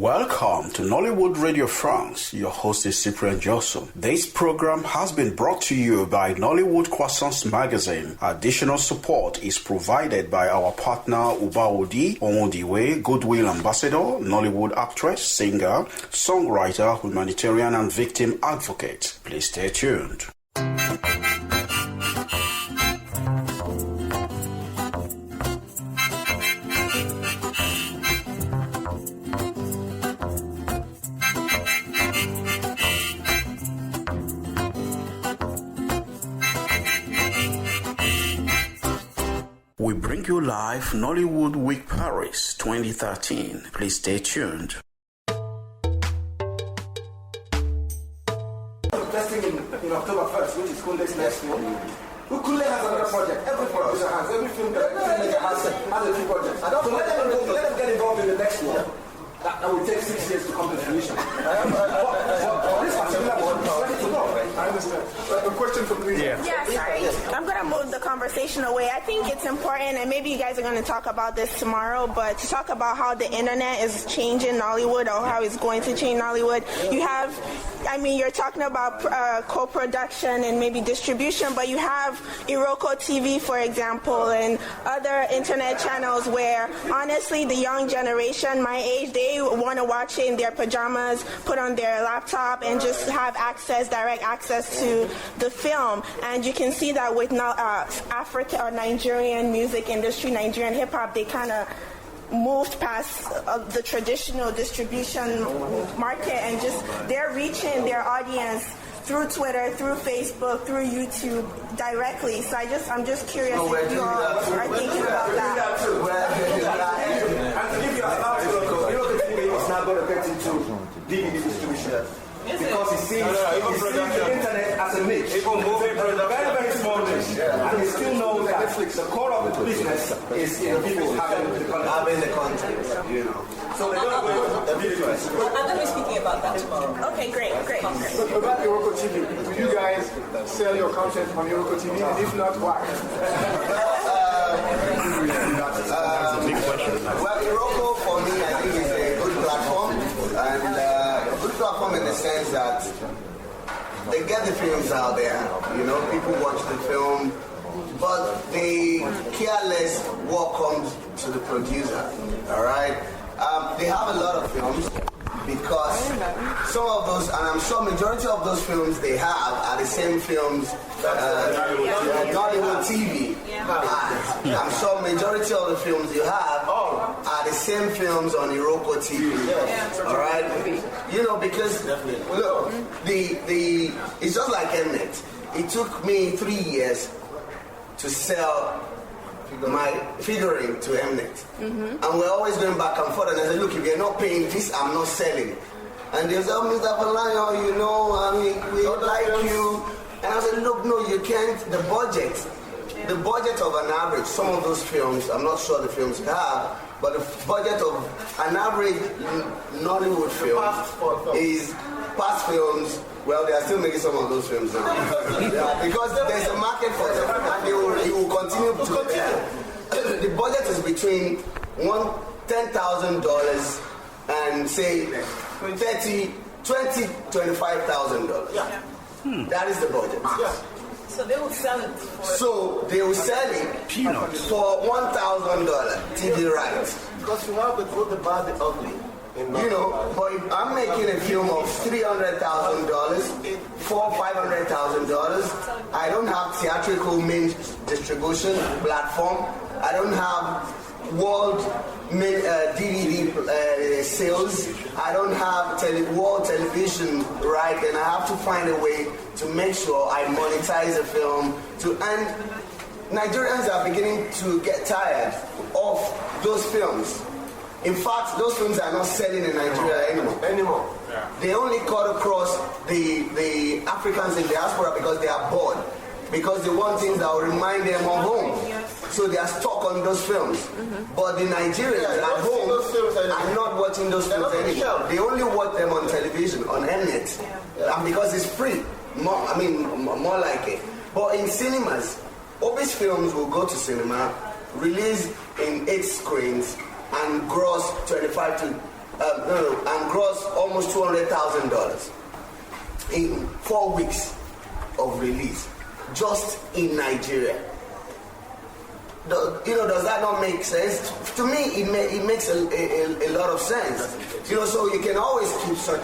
Welcome to Nollywood Radio France. Your host is Cyprian Joseph. This program has been brought to you by Nollywood Croissants Magazine. Additional support is provided by our partner Ubaodi Omondiwe, Goodwill Ambassador, Nollywood actress, singer, songwriter, humanitarian and victim advocate. Please stay tuned. We bring you live Nollywood Week Paris 2013. Please stay tuned. Testing in October 1st, which is Kunle's next film. Kunle has another project. Every producer has, every filmmaker has a few projects. So let them get involved in the next one. That will take 6 years to come to fruition. For this particular one, it's ready to go. I understand. A question from me. Yeah, sorry. I'm going to move the conversation away. I think it's important, and maybe you guys are going to talk about this tomorrow, but to talk about how the internet is changing Nollywood or how it's going to change Nollywood. You have, you're talking about co-production and maybe distribution, but you have Iroko TV, for example, and other internet channels where, honestly, the young generation, my age, they want to watch it in their pajamas, put on their laptop, and just have direct access to the film. And you can see that with Africa or Nigerian music industry, Nigerian hip-hop, they kind of moved past the traditional distribution market, and just they're reaching their audience through Twitter, through Facebook, through YouTube directly. So I'm just curious if you all are thinking about that. And to give you a it's not going to get into DVD distribution. Because he sees the internet as a niche. Very, very small niche. And he still knows that the core of the business is people having the content. You know. So they're going to go to the video. I'm going to be speaking about that tomorrow. Okay, great. So about Iroko TV, do you guys sell your content on Iroko TV? And if not, why? Well, Iroko for me, I think is a good platform, and a good platform in the sense that they get the films out there. You know, people watch the film, but they care less what comes to the producer. All right, they have a lot of films. Because some of those, and I'm sure majority of those films they have are the same films Nollywood TV has. I'm sure majority of the films you have are the same films on Iroko TV. All right, you know, because look, it's just like Mnet. It took me 3 years to sell my figuring to Mnet. And we're always going back and forth, and I said, look, if you're not paying this, I'm not selling. And they said, oh, Mr. Valayo, you know, we like you. And I said, look, no, you can't. The budget of an average, some of those films, I'm not sure the films you have, but the budget of an average Nollywood film is past films. Well, they are still making some of those films now. Because there's a market for them, and they will continue to. The budget is between $10,000 and say $25,000. Yeah. That is the budget. Yeah. So they will sell it. For $1,000 TV rights. Because you have the good, the bad, the ugly. You know, but if I'm making a film of $300,000, $500,000. I don't have theatrical main distribution platform. I don't have world DVD sales. I don't have world television, right? And I have to find a way to make sure I monetize the film. And Nigerians are beginning to get tired of those films. In fact, those films are not selling in Nigeria anymore. Yeah. They only cut across the Africans in diaspora because they are bored. Because they want things that will remind them of home. So they are stuck on those films. But the Nigerians at home are not watching those films anymore. They only watch them on television, on Mnet. And because it's free. More like it. But in cinemas, Obi's films will go to cinema, release in 8 screens, and gross 25 to and gross almost $200,000 in 4 weeks of release, just in Nigeria. Does that not make sense? To me, it makes a lot of sense. So you can always keep such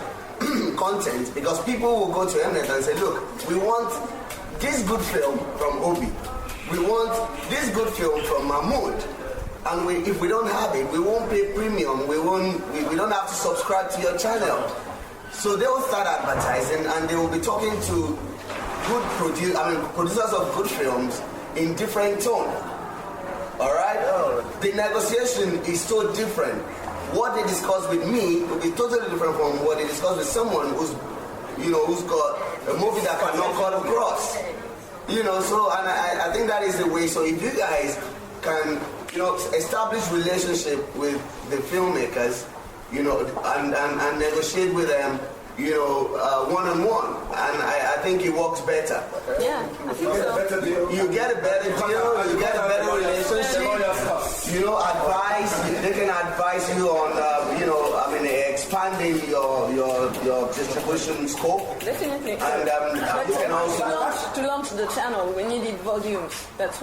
content, because people will go to Mnet and say, look, we want this good film from Obi. We want this good film from Mahmoud. And if we don't have it, we won't pay premium. We don't have to subscribe to your channel. So they will start advertising, and they will be talking to producers of good films in different tone. All right? The negotiation is so different. What they discuss with me will be totally different from what they discuss with someone who's got a movie that cannot cut across. So, and I think that is the way. So if you guys can, establish relationship with the filmmakers, and negotiate with them, one-on-one, and I think it works better. Yeah, I think so. You get a better deal, you get a better relationship, advice, they can advise you on, expanding your distribution scope. Definitely. And you can also... To launch the channel, we needed volumes. That's